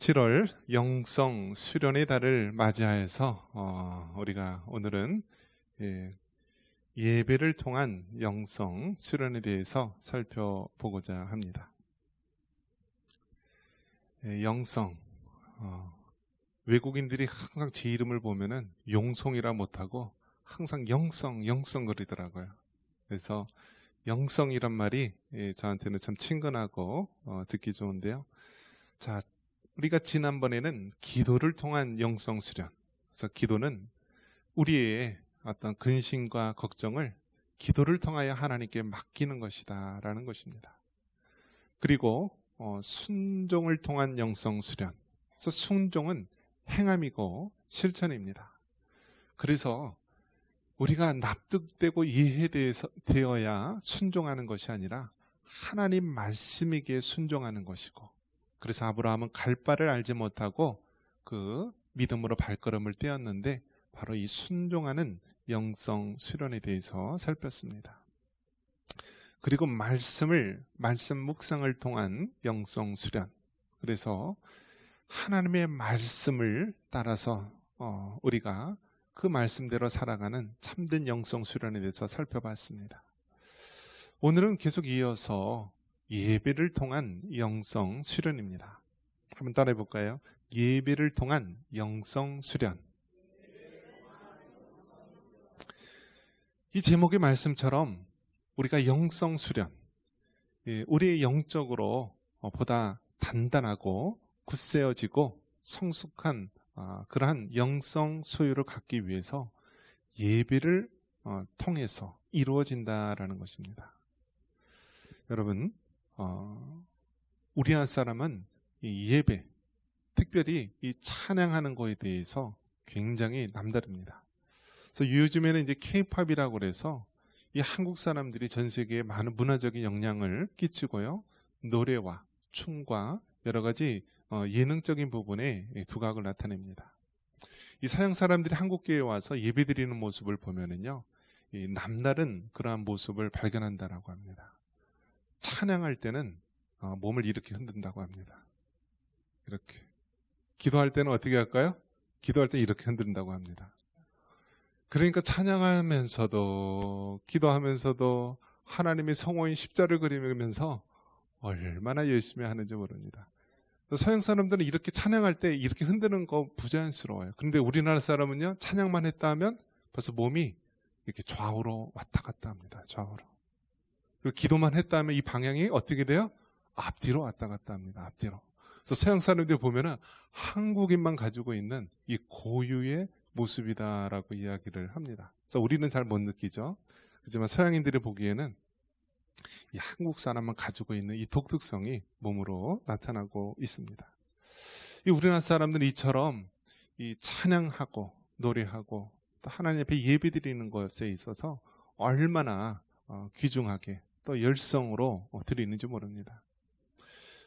7월 영성 수련의 달을 맞이하여서 우리가 오늘은 예배를 통한 영성 수련에 대해서 살펴보고자 합니다. 영성, 외국인들이 항상 제 이름을 보면은 용성이라 못하고 항상 영성 그러더라고요. 그래서 영성이란 말이 저한테는 참 친근하고 듣기 좋은데요. 자, 우리가 지난번에는 기도를 통한 영성 수련, 그래서 기도는 우리의 어떤 근심과 걱정을 기도를 통하여 하나님께 맡기는 것이다 라는 것입니다. 그리고 순종을 통한 영성 수련, 그래서 순종은 행함이고 실천입니다. 그래서 우리가 납득되고 이해되어야 순종하는 것이 아니라 하나님 말씀에게 순종하는 것이고, 그래서 아브라함은 갈 바를 알지 못하고 그 믿음으로 발걸음을 떼었는데 바로 이 순종하는 영성 수련에 대해서 살폈습니다. 그리고 말씀 묵상을 통한 영성 수련, 그래서 하나님의 말씀을 따라서 우리가 그 말씀대로 살아가는 참된 영성 수련에 대해서 살펴봤습니다. 오늘은 계속 이어서 예배를 통한 영성 수련입니다. 한번 따라해 볼까요? 예배를 통한 영성 수련. 이 제목의 말씀처럼 우리가 영성 수련, 우리의 영적으로 보다 단단하고 굳세어지고 성숙한 그러한 영성 소유를 갖기 위해서 예배를 통해서 이루어진다라는 것입니다. 여러분, 우리나라 사람은 이 예배, 특별히 이 찬양하는 거에 대해서 굉장히 남다릅니다. 그래서 요즘에는 이제 K-팝이라고 그래서 이 한국 사람들이 전 세계에 많은 문화적인 영향을 끼치고요, 노래와 춤과 여러 가지 예능적인 부분에 두각을 나타냅니다. 이 서양 사람들이 한국교회에 와서 예배드리는 모습을 보면은요, 이 남다른 그러한 모습을 발견한다라고 합니다. 찬양할 때는 몸을 이렇게 흔든다고 합니다. 이렇게. 기도할 때는 어떻게 할까요? 기도할 때 이렇게 흔든다고 합니다. 그러니까 찬양하면서도 기도하면서도 하나님의 성호인 십자를 그리면서 얼마나 열심히 하는지 모릅니다. 서양 사람들은 이렇게 찬양할 때 이렇게 흔드는 거 부자연스러워요. 그런데 우리나라 사람은요, 찬양만 했다 하면 벌써 몸이 이렇게 좌우로 왔다 갔다 합니다. 좌우로. 그리고 기도만 했다 하면 이 방향이 어떻게 돼요? 앞뒤로 왔다 갔다 합니다. 앞뒤로. 그래서 서양 사람들이 보면은 한국인만 가지고 있는 이 고유의 모습이다라고 이야기를 합니다. 그래서 우리는 잘 못 느끼죠. 하지만 서양인들이 보기에는 이 한국 사람만 가지고 있는 이 독특성이 몸으로 나타나고 있습니다. 이 우리나라 사람들은 이처럼 이 찬양하고 노래하고 또 하나님 앞에 예배드리는 것에 있어서 얼마나 귀중하게 또 열성으로 드리는지 모릅니다.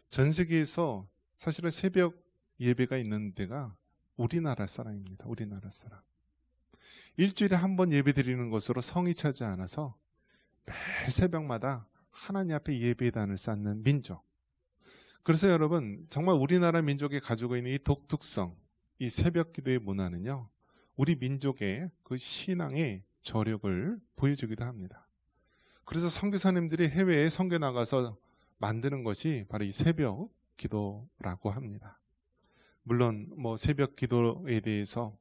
전 세계에서 사실은 새벽 예배가 있는 데가 우리나라 사람입니다. 우리나라 사람. 일주일에 한 번 예배 드리는 것으로 성이 차지 않아서 매일 새벽마다 하나님 앞에 예배단을 쌓는 민족. 그래서 여러분, 정말 우리나라 민족이 가지고 있는 이 독특성, 이 새벽 기도의 문화는요, 우리 민족의 그 신앙의 저력을 보여주기도 합니다. 그래서 선교사님들이 해외에 선교 나가서 만드는 것이 바로 이 새벽 기도라고 합니다. 물론 뭐 새벽 기도에 대해서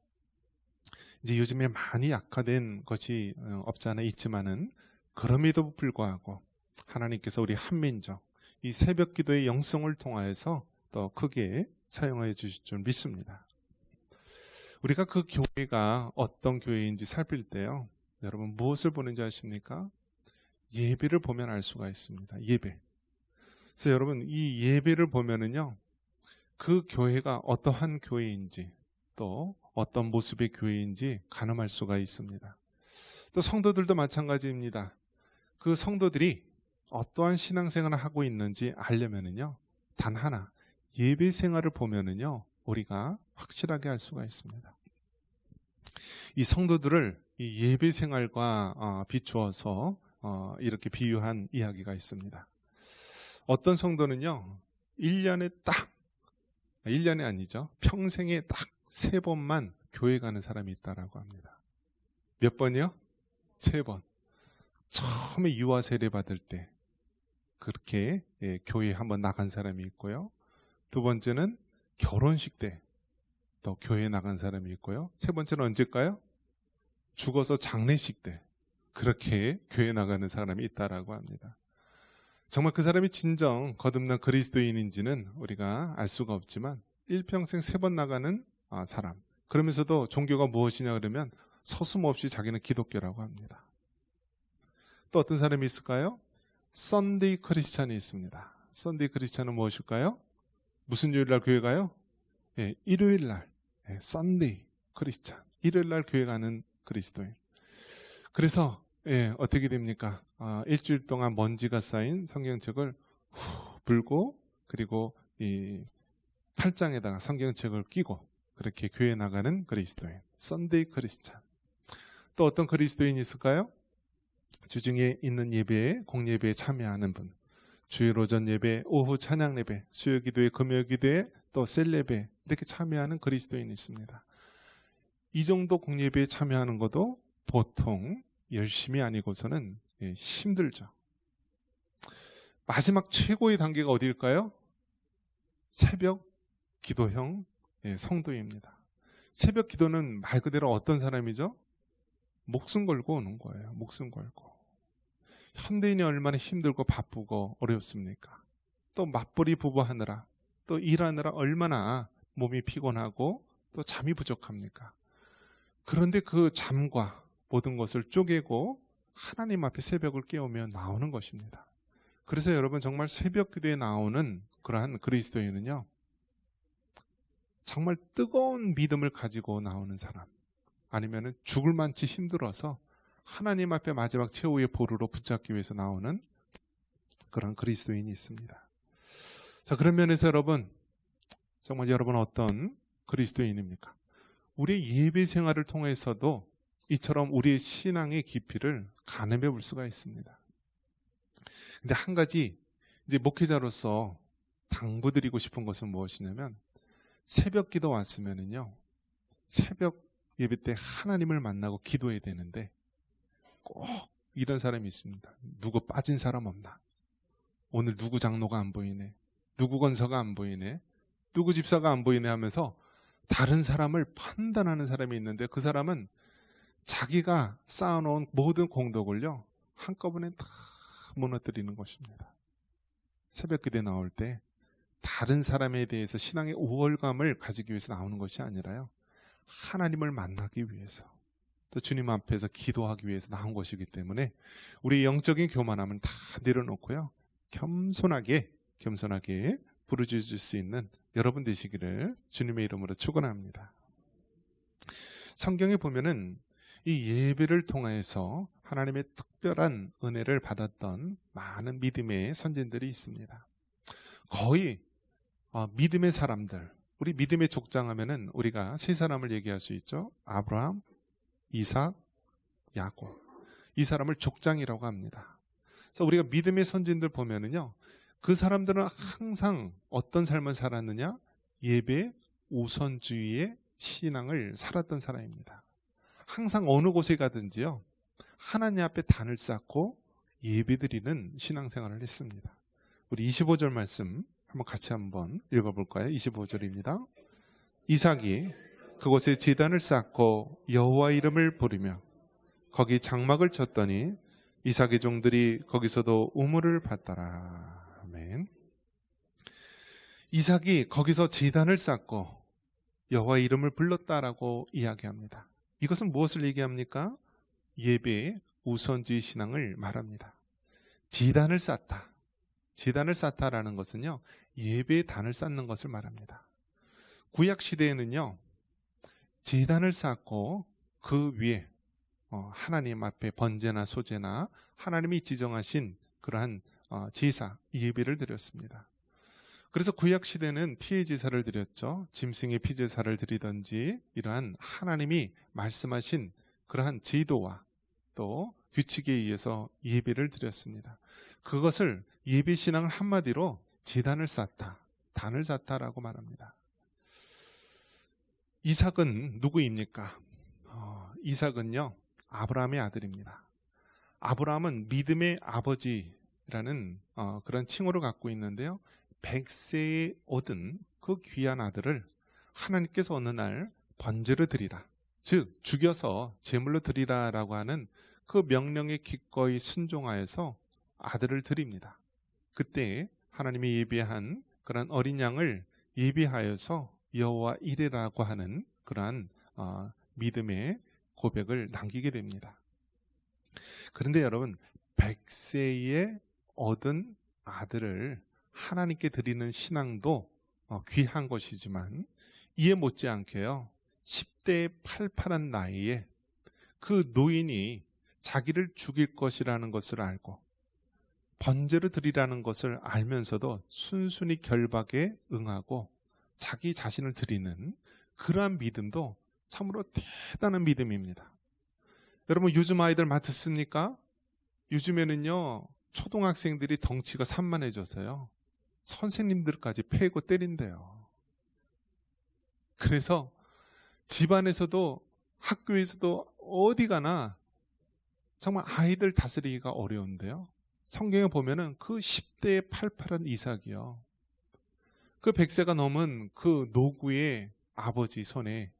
이제 요즘에 많이 약화된 것이 없지 않아 있지만은, 그럼에도 불구하고 하나님께서 우리 한민족 이 새벽 기도의 영성을 통하여서 더 크게 사용하여 주실 줄 믿습니다. 우리가 그 교회가 어떤 교회인지 살필 때요, 여러분 무엇을 보는지 아십니까? 예배를 보면 알 수가 있습니다. 예배. 그래서 여러분, 이 예배를 보면은요, 그 교회가 어떠한 교회인지 또 어떤 모습의 교회인지 가늠할 수가 있습니다. 또 성도들도 마찬가지입니다. 그 성도들이 어떠한 신앙생활을 하고 있는지 알려면은요, 단 하나, 예배 생활을 보면은요, 우리가 확실하게 알 수가 있습니다. 이 성도들을 이 예배 생활과 비추어서 이렇게 비유한 이야기가 있습니다. 어떤 성도는요, 1년에 딱 1년이 아니죠. 평생에 딱 3번만 교회 가는 사람이 있다라고 합니다. 몇 번이요? 3번. 처음에 유아 세례 받을 때 그렇게 교회에 한번 나간 사람이 있고요. 두 번째는 결혼식 때 또 교회에 나간 사람이 있고요. 세 번째는 언제일까요? 죽어서 장례식 때 그렇게 교회에 나가는 사람이 있다라고 합니다. 정말 그 사람이 진정 거듭난 그리스도인인지는 우리가 알 수가 없지만 일평생 3번 나가는 사람, 그러면서도 종교가 무엇이냐 그러면 서슴없이 자기는 기독교라고 합니다. 또 어떤 사람이 있을까요? 썬데이 크리스찬이 있습니다. 썬데이 크리스찬은 무엇일까요? 무슨 요일날 교회 가요? 일요일날 썬데이 크리스찬, 일요일날 교회 가는 그리스도인. 그래서 어떻게 됩니까? 일주일 동안 먼지가 쌓인 성경책을 후 불고 그리고 이 팔짱에다가 성경책을 끼고 그렇게 교회에 나가는 그리스도인, 썬데이 크리스찬. 또 어떤 그리스도인이 있을까요? 주중에 있는 예배에, 공예배에 참여하는 분, 주일 오전 예배, 오후 찬양 예배, 수요 기도회, 금요 기도회, 또 셀 예배 이렇게 참여하는 그리스도인이 있습니다. 이 정도 공예배에 참여하는 것도 보통 열심히 아니고서는 힘들죠. 마지막 최고의 단계가 어디일까요? 새벽 기도형 성도입니다. 새벽 기도는 말 그대로 어떤 사람이죠? 목숨 걸고 오는 거예요. 목숨 걸고. 현대인이 얼마나 힘들고 바쁘고 어렵습니까? 또 맞벌이 부부하느라 또 일하느라 얼마나 몸이 피곤하고 또 잠이 부족합니까? 그런데 그 잠과 모든 것을 쪼개고 하나님 앞에 새벽을 깨우며 나오는 것입니다. 그래서 여러분 정말 새벽 기도에 나오는 그러한 그리스도인은요, 정말 뜨거운 믿음을 가지고 나오는 사람, 아니면 죽을 만치 힘들어서 하나님 앞에 마지막 최후의 보루로 붙잡기 위해서 나오는 그런 그리스도인이 있습니다. 자, 그런 면에서 여러분, 정말 여러분 어떤 그리스도인입니까? 우리의 예배 생활을 통해서도 이처럼 우리의 신앙의 깊이를 가늠해 볼 수가 있습니다. 근데 한 가지 이제 목회자로서 당부드리고 싶은 것은 무엇이냐면, 새벽 기도 왔으면은요, 새벽 예배 때 하나님을 만나고 기도해야 되는데 꼭 이런 사람이 있습니다. 누구 빠진 사람 없나? 오늘 누구 장로가 안 보이네, 누구 권사가 안 보이네, 누구 집사가 안 보이네 하면서 다른 사람을 판단하는 사람이 있는데, 그 사람은 자기가 쌓아놓은 모든 공덕을요 한꺼번에 다 무너뜨리는 것입니다. 새벽 기도에 나올 때 다른 사람에 대해서 신앙의 우월감을 가지기 위해서 나오는 것이 아니라요, 하나님을 만나기 위해서, 또 주님 앞에서 기도하기 위해서 나온 것이기 때문에 우리 영적인 교만함은 다 내려놓고요, 겸손하게 부르짖을 수 있는 여러분 되시기를 주님의 이름으로 축원합니다. 성경에 보면은 이 예배를 통해서 하나님의 특별한 은혜를 받았던 많은 믿음의 선진들이 있습니다. 거의 믿음의 사람들, 우리 믿음의 족장하면은 우리가 세 사람을 얘기할 수 있죠. 아브라함, 이삭, 야곱. 이 사람을 족장이라고 합니다. 그래서 우리가 믿음의 선진들 보면은요, 그 사람들은 항상 어떤 삶을 살았느냐? 예배 우선주의의 신앙을 살았던 사람입니다. 항상 어느 곳에 가든지요, 하나님 앞에 단을 쌓고 예배드리는 신앙생활을 했습니다. 우리 25절 말씀 같이 한번 읽어볼까요? 25절입니다. 이삭이 그곳에 제단을 쌓고 여호와 이름을 부르며 거기 장막을 쳤더니 이삭의 종들이 거기서도 우물을 받더라. 아멘. 이삭이 거기서 제단을 쌓고 여호와 이름을 불렀다라고 이야기합니다. 이것은 무엇을 얘기합니까? 예배의 우선주의 신앙을 말합니다. 제단을 쌓다. 제단을 쌓다라는 것은요, 예배의 단을 쌓는 것을 말합니다. 구약 시대에는요, 제단을 쌓고 그 위에 하나님 앞에 번제나 소제나 하나님이 지정하신 그러한 제사, 예배를 드렸습니다. 그래서 구약 시대는 피의 제사를 드렸죠. 짐승의 피제사를 드리든지 이러한 하나님이 말씀하신 그러한 제도와 또 규칙에 의해서 예배를 드렸습니다. 그것을 예배 신앙을 한마디로 제단을 쌓다, 단을 쌓다라고 말합니다. 이삭은 누구입니까? 이삭은요, 아브라함의 아들입니다. 아브라함은 믿음의 아버지라는 그런 칭호를 갖고 있는데요. 100세에 얻은 그 귀한 아들을 하나님께서 어느 날 번제로 드리라, 즉 죽여서 제물로 드리라라고 하는 그 명령에 기꺼이 순종하여서 아들을 드립니다. 그때 하나님이 예비한 그런 어린 양을 예비하여서 여호와 이레라고 하는 그러한 믿음의 고백을 남기게 됩니다. 그런데 여러분, 100세에 얻은 아들을 하나님께 드리는 신앙도 귀한 것이지만 이에 못지않게요, 10대의 팔팔한 나이에 그 노인이 자기를 죽일 것이라는 것을 알고 번제로 드리라는 것을 알면서도 순순히 결박에 응하고 자기 자신을 드리는 그러한 믿음도 참으로 대단한 믿음입니다. 여러분, 요즘 아이들 맡으십니까? 요즘에는요, 초등학생들이 덩치가 산만해져서요, 선생님들까지 패고 때린대요. 그래서 집안에서도 학교에서도 어디 가나 정말 아이들 다스리기가 어려운데요. 성경에 보면은 그 10대의 팔팔한 이삭이요, 그 100세가 넘은 그 노구의 아버지 손에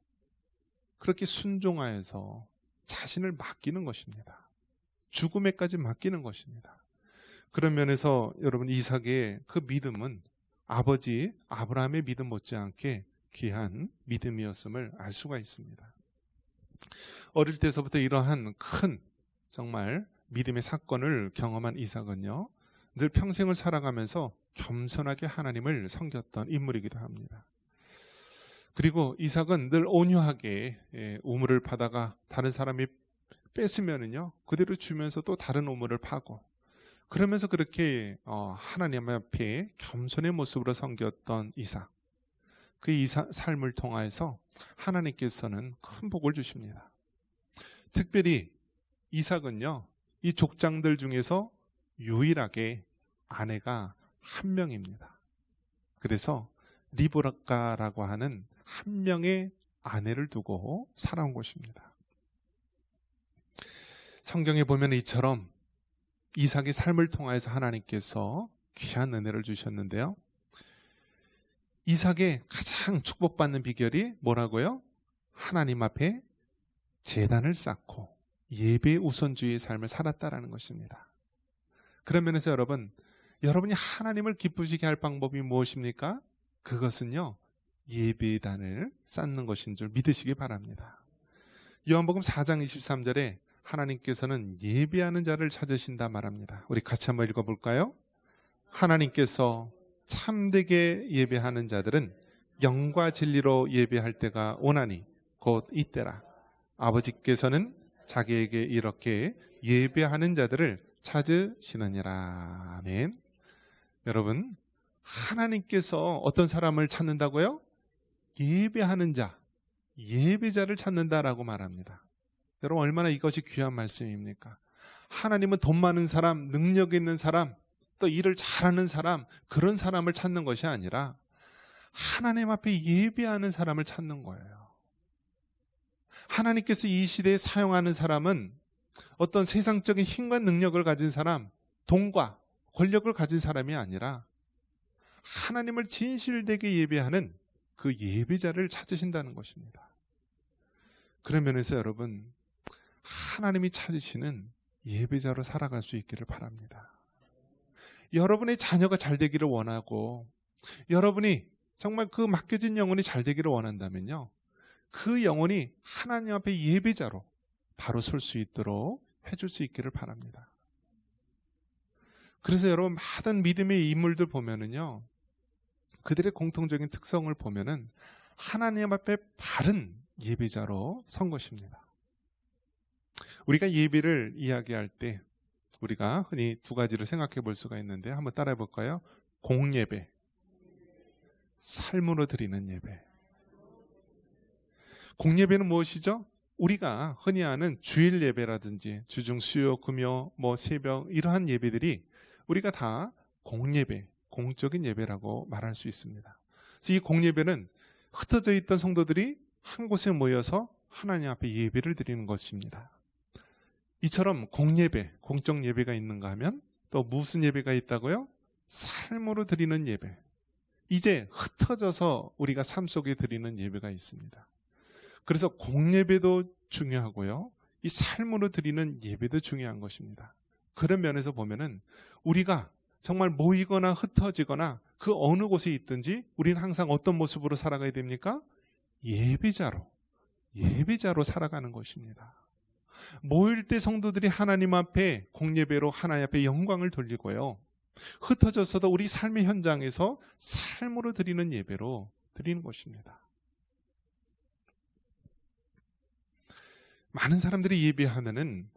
그렇게 순종하여서 자신을 맡기는 것입니다. 죽음에까지 맡기는 것입니다. 그런 면에서 여러분, 이삭의 그 믿음은 아버지 아브라함의 믿음 못지않게 귀한 믿음이었음을 알 수가 있습니다. 어릴 때서부터 이러한 큰 정말 믿음의 사건을 경험한 이삭은요, 늘 평생을 살아가면서 겸손하게 하나님을 섬겼던 인물이기도 합니다. 그리고 이삭은 늘 온유하게 우물을 파다가 다른 사람이 뺏으면은요, 그대로 주면서 또 다른 우물을 파고, 그러면서 그렇게 하나님 앞에 겸손의 모습으로 섬겼던 이삭. 그 이삭 삶을 통하여서 하나님께서는 큰 복을 주십니다. 특별히 이삭은요, 이 족장들 중에서 유일하게 아내가 한 명입니다. 그래서 리브카라고 하는 한 명의 아내를 두고 살아온 것입니다. 성경에 보면 이처럼 이삭의 삶을 통하여서 하나님께서 귀한 은혜를 주셨는데요. 이삭의 가장 축복받는 비결이 뭐라고요? 하나님 앞에 제단을 쌓고 예배 우선주의의 삶을 살았다라는 것입니다. 그런 면에서 여러분이 하나님을 기쁘시게 할 방법이 무엇입니까? 그것은요, 예배단을 쌓는 것인 줄 믿으시기 바랍니다. 요한복음 4장 23절에 하나님께서는 예배하는 자를 찾으신다 말합니다. 우리 같이 한번 읽어볼까요? 하나님께서 참되게 예배하는 자들은 영과 진리로 예배할 때가 오나니 곧 이때라. 아버지께서는 자기에게 이렇게 예배하는 자들을 찾으시느니라. 아멘. 여러분, 하나님께서 어떤 사람을 찾는다고요? 예배하는 자, 예배자를 찾는다라고 말합니다. 여러분, 얼마나 이것이 귀한 말씀입니까? 하나님은 돈 많은 사람, 능력 있는 사람, 또 일을 잘하는 사람, 그런 사람을 찾는 것이 아니라 하나님 앞에 예배하는 사람을 찾는 거예요. 하나님께서 이 시대에 사용하는 사람은 어떤 세상적인 힘과 능력을 가진 사람, 돈과 권력을 가진 사람이 아니라 하나님을 진실되게 예배하는 그 예배자를 찾으신다는 것입니다. 그런 면에서 여러분, 하나님이 찾으시는 예배자로 살아갈 수 있기를 바랍니다. 여러분의 자녀가 잘 되기를 원하고 여러분이 정말 그 맡겨진 영혼이 잘 되기를 원한다면요, 그 영혼이 하나님 앞에 예배자로 바로 설 수 있도록 해줄 수 있기를 바랍니다. 그래서 여러분, 많은 믿음의 인물들 보면은요, 그들의 공통적인 특성을 보면은 하나님 앞에 바른 예배자로 선 것입니다. 우리가 예배를 이야기할 때 우리가 흔히 두 가지를 생각해 볼 수가 있는데 한번 따라해 볼까요? 공예배, 삶으로 드리는 예배. 공예배는 무엇이죠? 우리가 흔히 아는 주일 예배라든지 주중, 수요, 금요, 새벽 이러한 예배들이 우리가 다 공예배, 공적인 예배라고 말할 수 있습니다. 그래서 이 공예배는 흩어져 있던 성도들이 한 곳에 모여서 하나님 앞에 예배를 드리는 것입니다. 이처럼 공예배, 공적 예배가 있는가 하면 또 무슨 예배가 있다고요? 삶으로 드리는 예배. 이제 흩어져서 우리가 삶 속에 드리는 예배가 있습니다. 그래서 공예배도 중요하고요. 이 삶으로 드리는 예배도 중요한 것입니다. 그런 면에서 보면은 우리가 정말 모이거나 흩어지거나 그 어느 곳에 있든지 우리는 항상 어떤 모습으로 살아가야 됩니까? 예배자로 살아가는 것입니다. 모일 때 성도들이 하나님 앞에 공예배로 하나님 앞에 영광을 돌리고요. 흩어져서도 우리 삶의 현장에서 삶으로 드리는 예배로 드리는 것입니다. 많은 사람들이 예배하면은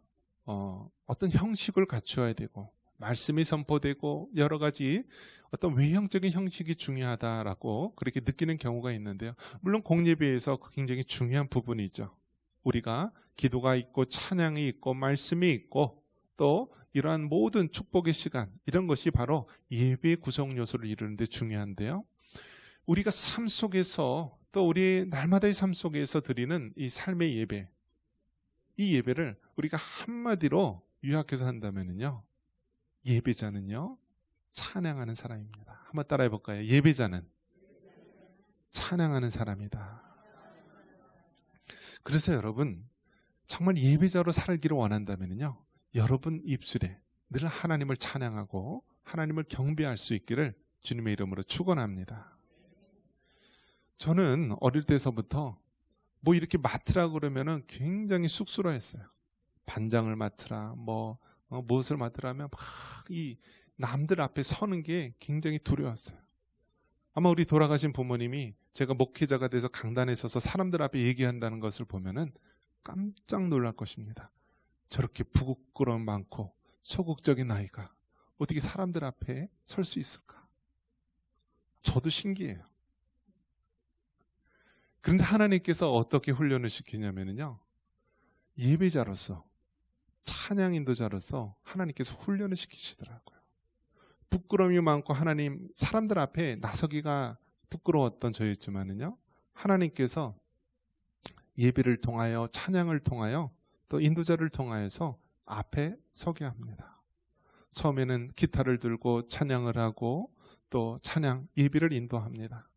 어떤 형식을 갖추어야 되고 말씀이 선포되고 여러 가지 어떤 외형적인 형식이 중요하다라고 그렇게 느끼는 경우가 있는데요. 물론 공예배에서 굉장히 중요한 부분이죠. 우리가 기도가 있고 찬양이 있고 말씀이 있고 또 이러한 모든 축복의 시간, 이런 것이 바로 예배의 구성 요소를 이루는 데 중요한데요. 우리가 삶 속에서 또 우리 날마다의 삶 속에서 드리는 이 삶의 예배, 이 예배를 우리가 한마디로 요약해서 한다면요, 예배자는요 찬양하는 사람입니다. 한번 따라해 볼까요? 예배자는 찬양하는 사람이다. 그래서 여러분 정말 예배자로 살기를 원한다면요, 여러분 입술에 늘 하나님을 찬양하고 하나님을 경배할 수 있기를 주님의 이름으로 축원합니다. 저는 어릴 때서부터 뭐 이렇게 맡으라 그러면은 굉장히 쑥스러워했어요. 반장을 맡으라, 무엇을 맡으라면 막 이 남들 앞에 서는 게 굉장히 두려웠어요. 아마 우리 돌아가신 부모님이 제가 목회자가 돼서 강단에 서서 사람들 앞에 얘기한다는 것을 보면은 깜짝 놀랄 것입니다. 저렇게 부끄러움 많고 소극적인 아이가 어떻게 사람들 앞에 설 수 있을까? 저도 신기해요. 그런데 하나님께서 어떻게 훈련을 시키냐면요, 예배자로서 찬양 인도자로서 하나님께서 훈련을 시키시더라고요. 부끄러움이 많고 하나님 사람들 앞에 나서기가 부끄러웠던 저였지만은요, 하나님께서 예배를 통하여 찬양을 통하여 또 인도자를 통하여서 앞에 서게 합니다. 처음에는 기타를 들고 찬양을 하고 또 찬양 예배를 인도합니다.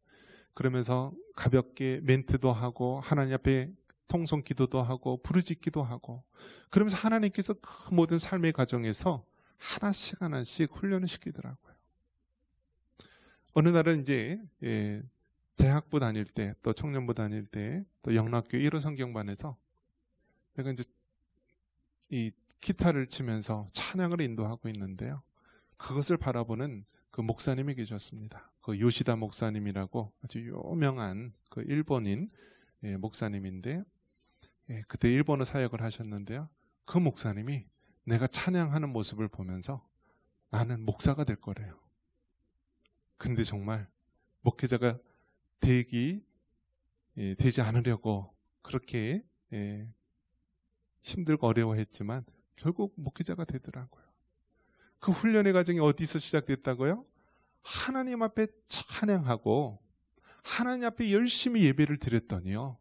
그러면서 가볍게 멘트도 하고 하나님 앞에 통성 기도도 하고 부르짖기도 하고, 그러면서 하나님께서 그 모든 삶의 과정에서 하나씩 훈련을 시키더라고요. 어느 날은 이제 대학부 다닐 때 또 청년부 다닐 때 또 영락교 1호 성경반에서 내가 이제 이 기타를 치면서 찬양을 인도하고 있는데요, 그것을 바라보는 그 목사님이 계셨습니다. 그 요시다 목사님이라고 아주 유명한 그 일본인 목사님인데, 그때 일본어 사역을 하셨는데요, 그 목사님이 내가 찬양하는 모습을 보면서 나는 목사가 될 거래요. 근데 정말 목회자가 되지 않으려고 그렇게 힘들고 어려워했지만 결국 목회자가 되더라고요. 그 훈련의 과정이 어디서 시작됐다고요? 하나님 앞에 찬양하고 하나님 앞에 열심히 예배를 드렸더니요,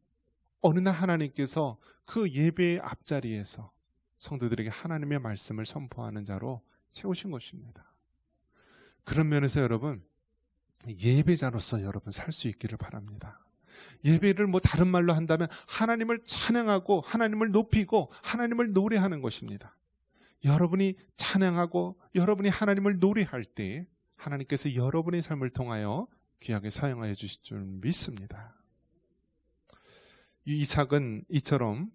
어느 날 하나님께서 그 예배의 앞자리에서 성도들에게 하나님의 말씀을 선포하는 자로 세우신 것입니다. 그런 면에서 여러분, 예배자로서 여러분 살 수 있기를 바랍니다. 예배를 다른 말로 한다면 하나님을 찬양하고 하나님을 높이고 하나님을 노래하는 것입니다. 여러분이 찬양하고 여러분이 하나님을 노래할 때 하나님께서 여러분의 삶을 통하여 귀하게 사용하여 주실 줄 믿습니다. 이삭은 이처럼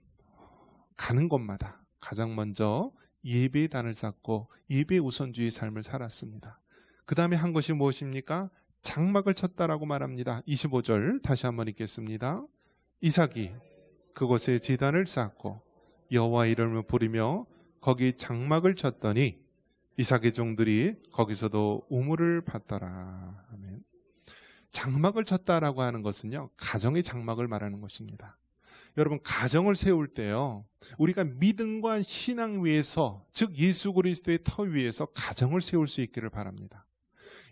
가는 곳마다 가장 먼저 예배의 단을 쌓고 예배의 우선주의 삶을 살았습니다. 그 다음에 한 것이 무엇입니까? 장막을 쳤다라고 말합니다. 25절 다시 한번 읽겠습니다. 이삭이 그곳에 제단을 쌓고 여호와 이름을 부르며 거기 장막을 쳤더니 이삭의 종들이 거기서도 우물을 받더라. 아멘. 장막을 쳤다라고 하는 것은요, 가정의 장막을 말하는 것입니다. 여러분, 가정을 세울 때요, 우리가 믿음과 신앙 위에서, 즉 예수 그리스도의 터 위에서 가정을 세울 수 있기를 바랍니다.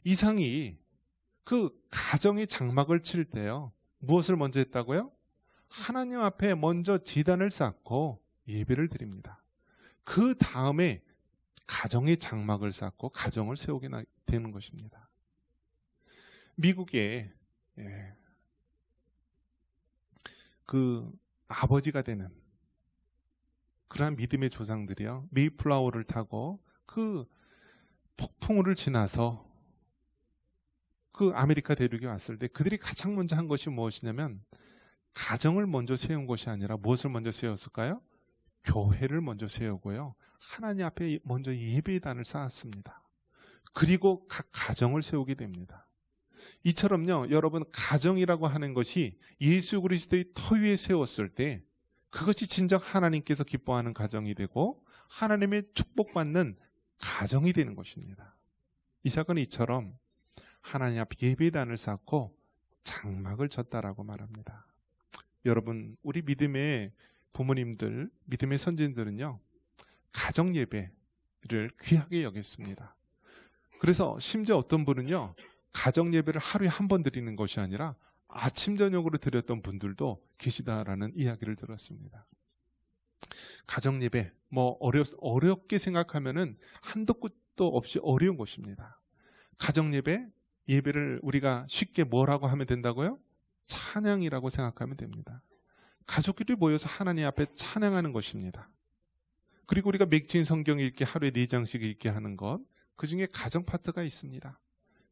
이삭이 그 가정의 장막을 칠 때요, 무엇을 먼저 했다고요? 하나님 앞에 먼저 제단을 쌓고 예배를 드립니다. 그 다음에 가정의 장막을 쌓고 가정을 세우게 되는 것입니다. 미국에 그 아버지가 되는 그러한 믿음의 조상들이요, 메이플라워를 타고 그 폭풍우를 지나서 그 아메리카 대륙에 왔을 때 그들이 가장 먼저 한 것이 무엇이냐면 가정을 먼저 세운 것이 아니라 무엇을 먼저 세웠을까요? 교회를 먼저 세우고요, 하나님 앞에 먼저 예배의 단을 쌓았습니다. 그리고 각 가정을 세우게 됩니다. 이처럼요, 여러분, 가정이라고 하는 것이 예수 그리스도의 터 위에 세웠을 때 그것이 진정 하나님께서 기뻐하는 가정이 되고 하나님의 축복받는 가정이 되는 것입니다. 이삭은 이처럼 하나님 앞 예배단을 쌓고 장막을 쳤다라고 말합니다. 여러분, 우리 믿음의 부모님들, 믿음의 선진들은요, 가정 예배를 귀하게 여겼습니다. 그래서 심지어 어떤 분은요, 가정 예배를 하루에 한 번 드리는 것이 아니라 아침 저녁으로 드렸던 분들도 계시다라는 이야기를 들었습니다. 가정 예배, 어렵게 생각하면은 한도 끝도 없이 어려운 것입니다. 가정 예배를 우리가 쉽게 뭐라고 하면 된다고요? 찬양이라고 생각하면 됩니다. 가족끼리 모여서 하나님 앞에 찬양하는 것입니다. 그리고 우리가 맥주인 성경 읽기 하루에 4장씩 읽게 하는 것, 그 중에 가정 파트가 있습니다.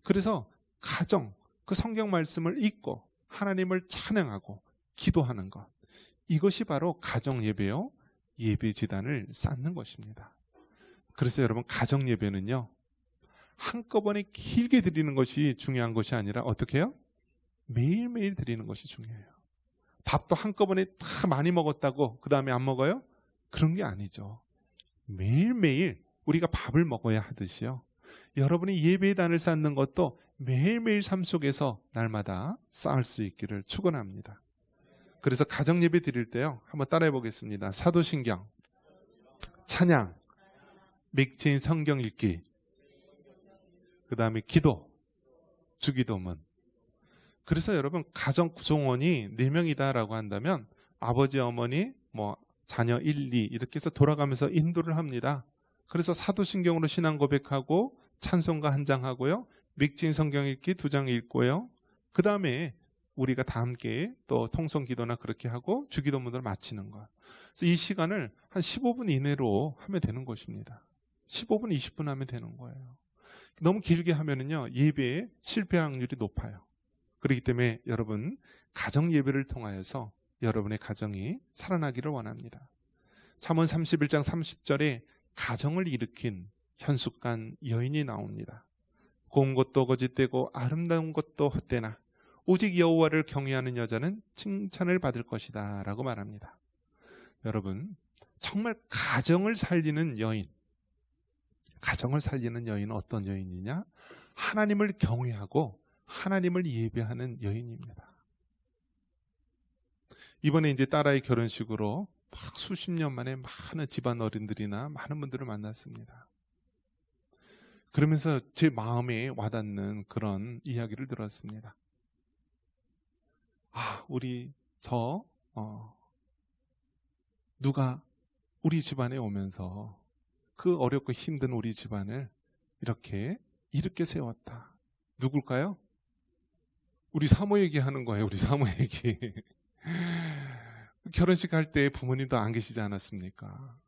그래서 가정, 그 성경 말씀을 읽고 하나님을 찬양하고 기도하는 것, 이것이 바로 가정 예배요, 예배 제단을 쌓는 것입니다. 그래서 여러분, 가정 예배는요, 한꺼번에 길게 드리는 것이 중요한 것이 아니라 어떻게 해요? 매일매일 드리는 것이 중요해요. 밥도 한꺼번에 다 많이 먹었다고 그 다음에 안 먹어요? 그런 게 아니죠. 매일매일 우리가 밥을 먹어야 하듯이요, 여러분이 예배의 단을 쌓는 것도 매일매일 삶 속에서 날마다 쌓을 수 있기를 축원합니다. 그래서 가정 예배 드릴 때요, 한번 따라해 보겠습니다. 사도신경, 찬양, 맥주인 성경 읽기, 그 다음에 기도, 주기도문. 그래서 여러분, 가정 구성원이 4명이다라고 한다면 아버지, 어머니, 자녀 1, 2 이렇게 해서 돌아가면서 인도를 합니다. 그래서 사도신경으로 신앙 고백하고 찬송가 1장 하고요, 맥주인 성경 읽기 2장 읽고요, 그 다음에 우리가 다 함께 또 통성기도나 그렇게 하고 주기도문을 마치는 것. 그래서 이 시간을 한 15분 이내로 하면 되는 것입니다. 15분, 20분 하면 되는 거예요. 너무 길게 하면은요, 예배에 실패 확률이 높아요. 그렇기 때문에 여러분, 가정 예배를 통하여서 여러분의 가정이 살아나기를 원합니다. 잠언 31장 30절에 가정을 일으킨 현숙한 여인이 나옵니다. 고운 것도 거짓되고 아름다운 것도 헛되나 오직 여호와를 경외하는 여자는 칭찬을 받을 것이다 라고 말합니다. 여러분, 정말 가정을 살리는 여인, 가정을 살리는 여인은 어떤 여인이냐? 하나님을 경외하고 하나님을 예배하는 여인입니다. 이번에 이제 딸아이 결혼식으로 막 수십 년 만에 많은 집안 어른들이나 많은 분들을 만났습니다. 그러면서 제 마음에 와닿는 그런 이야기를 들었습니다. 누가 우리 집안에 오면서 그 어렵고 힘든 우리 집안을 이렇게 세웠다. 누굴까요? 우리 사모 얘기하는 거예요. 우리 사모 얘기. 결혼식 할 때 부모님도 안 계시지 않았습니까?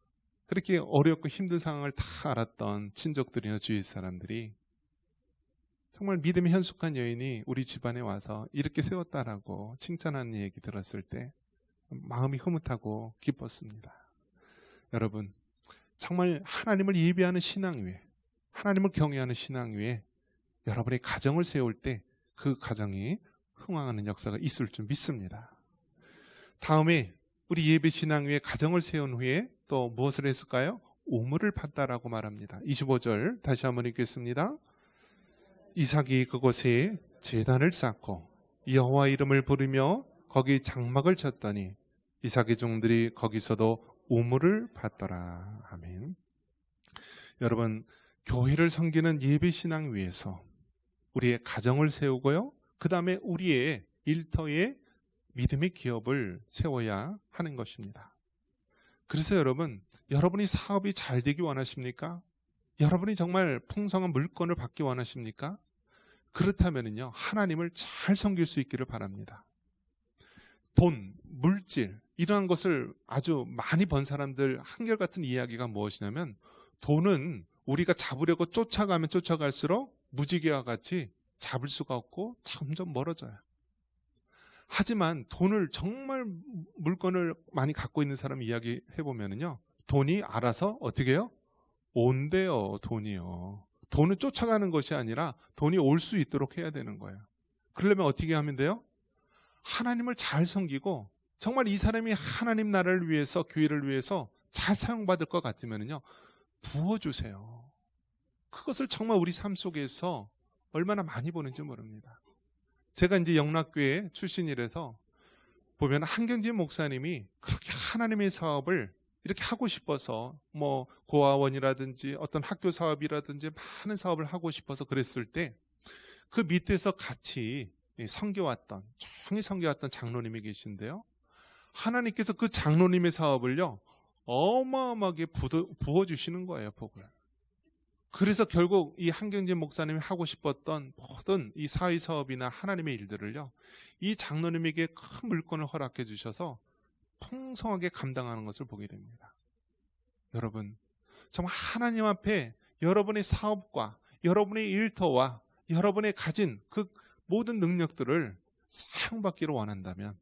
그렇게 어렵고 힘든 상황을 다 알았던 친족들이나 주위 사람들이 정말 믿음의 현숙한 여인이 우리 집안에 와서 이렇게 세웠다라고 칭찬하는 얘기 들었을 때 마음이 흐뭇하고 기뻤습니다. 여러분, 정말 하나님을 예배하는 신앙 위에, 하나님을 경외하는 신앙 위에 여러분의 가정을 세울 때 그 가정이 흥황하는 역사가 있을 줄 믿습니다. 다음에 우리 예배 신앙 위에 가정을 세운 후에 또 무엇을 했을까요? 우물을 팠다라고 말합니다. 25절 다시 한번 읽겠습니다. 이삭이 그곳에 제단을 쌓고 여호와 이름을 부르며 거기 장막을 쳤더니 이삭의 종들이 거기서도 우물을 팠더라. 아멘. 여러분, 교회를 섬기는 예배 신앙 위에서 우리의 가정을 세우고요, 그 다음에 우리의 일터에 믿음의 기업을 세워야 하는 것입니다. 그래서 여러분, 여러분이 사업이 잘 되기 원하십니까? 여러분이 정말 풍성한 물건을 받기 원하십니까? 그렇다면요, 하나님을 잘 섬길 수 있기를 바랍니다. 돈, 물질, 이러한 것을 아주 많이 번 사람들 한결같은 이야기가 무엇이냐면, 돈은 우리가 잡으려고 쫓아가면 쫓아갈수록 무지개와 같이 잡을 수가 없고 점점 멀어져요. 하지만 돈을 정말 물건을 많이 갖고 있는 사람 이야기 해보면요, 돈이 알아서 어떻게 해요? 온대요. 돈이요. 돈은 쫓아가는 것이 아니라 돈이 올 수 있도록 해야 되는 거예요. 그러려면 어떻게 하면 돼요? 하나님을 잘 섬기고 정말 이 사람이 하나님 나라를 위해서, 교회를 위해서 잘 사용받을 것 같으면요, 부어주세요. 그것을 정말 우리 삶 속에서 얼마나 많이 보는지 모릅니다. 제가 이제 영락교회 출신이라서 보면 한경진 목사님이 그렇게 하나님의 사업을 이렇게 하고 싶어서 뭐 고아원이라든지 어떤 학교 사업이라든지 많은 사업을 하고 싶어서 그랬을 때 그 밑에서 같이 섬겨왔던, 조용히 섬겨왔던 장로님이 계신데요, 하나님께서 그 장로님의 사업을요 어마어마하게 부어주시는 거예요, 복을. 그래서 결국 이 한경진 목사님이 하고 싶었던 모든 이 사회 사업이나 하나님의 일들을요, 이 장로님에게 큰 물건을 허락해 주셔서 풍성하게 감당하는 것을 보게 됩니다. 여러분, 정말 하나님 앞에 여러분의 사업과 여러분의 일터와 여러분의 가진 그 모든 능력들을 사용받기를 원한다면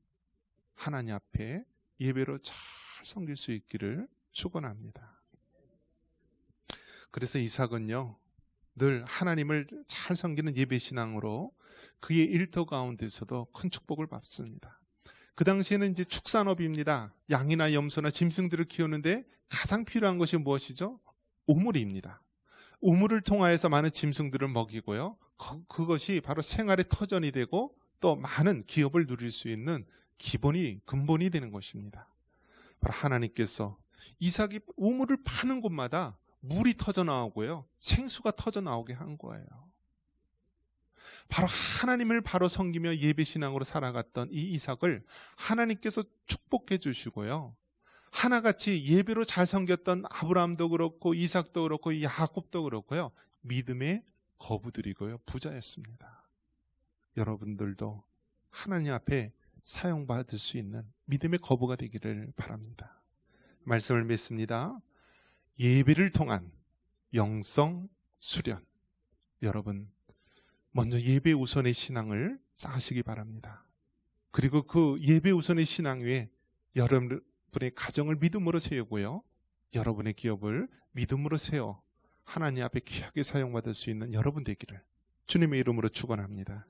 하나님 앞에 예배로 잘 섬길 수 있기를 축원합니다. 그래서 이삭은요, 늘 하나님을 잘 섬기는 예배신앙으로 그의 일터 가운데서도 큰 축복을 받습니다. 그 당시에는 이제 축산업입니다. 양이나 염소나 짐승들을 키우는데 가장 필요한 것이 무엇이죠? 우물입니다. 우물을 통하여서 많은 짐승들을 먹이고요, 그것이 바로 생활의 터전이 되고 또 많은 기업을 누릴 수 있는 근본이 되는 것입니다. 바로 하나님께서 이삭이 우물을 파는 곳마다 물이 터져 나오고요, 생수가 터져 나오게 한 거예요. 바로 하나님을 바로 섬기며 예배신앙으로 살아갔던 이 이삭을 하나님께서 축복해 주시고요, 하나같이 예배로 잘 섬겼던 아브라함도 그렇고 이삭도 그렇고 야곱도 그렇고요, 믿음의 거부들이고요, 부자였습니다. 여러분들도 하나님 앞에 사용받을 수 있는 믿음의 거부가 되기를 바랍니다. 말씀을 맺습니다. 예배를 통한 영성 수련, 여러분 먼저 예배 우선의 신앙을 쌓으시기 바랍니다. 그리고 그 예배 우선의 신앙 위에 여러분의 가정을 믿음으로 세우고요, 여러분의 기업을 믿음으로 세워 하나님 앞에 귀하게 사용받을 수 있는 여러분 되기를 주님의 이름으로 축원합니다.